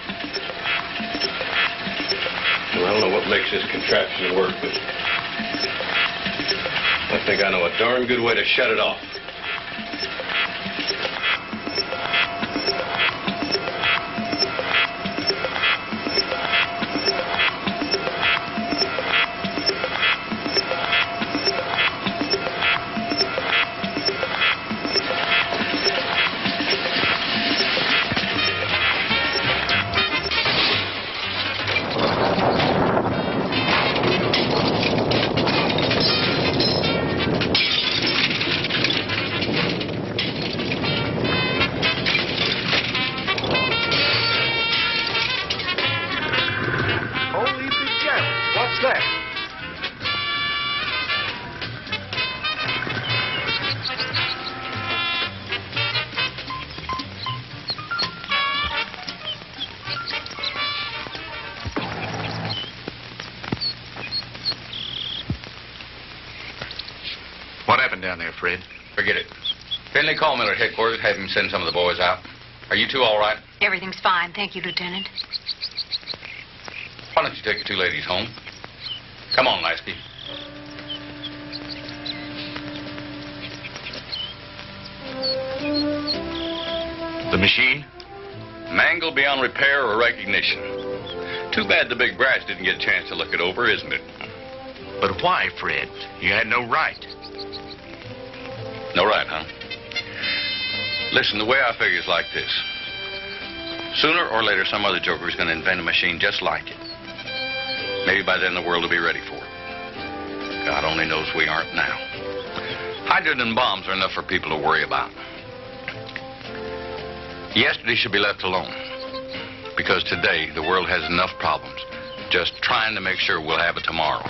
Well, I don't know what makes this contraption work, but I think I know a darn good way to shut it off. What happened down there, Fred? Forget it. Finley, call Miller at headquarters. Have him send some of the boys out. Are you two all right? Everything's fine. Thank you, Lieutenant. Why don't you take the two ladies home? Come on, Lasky. The machine? Mangled beyond repair or recognition. Too bad the big brass didn't get a chance to look it over, isn't it? But why, Fred? You had no right. No right, huh? Listen, the way I figure is like this. Sooner or later, some other joker is going to invent a machine just like it. Maybe by then the world will be ready for it. God only knows we aren't now. Hydrogen bombs are enough for people to worry about. Yesterday should be left alone. Because today, the world has enough problems. Just trying to make sure we'll have it tomorrow.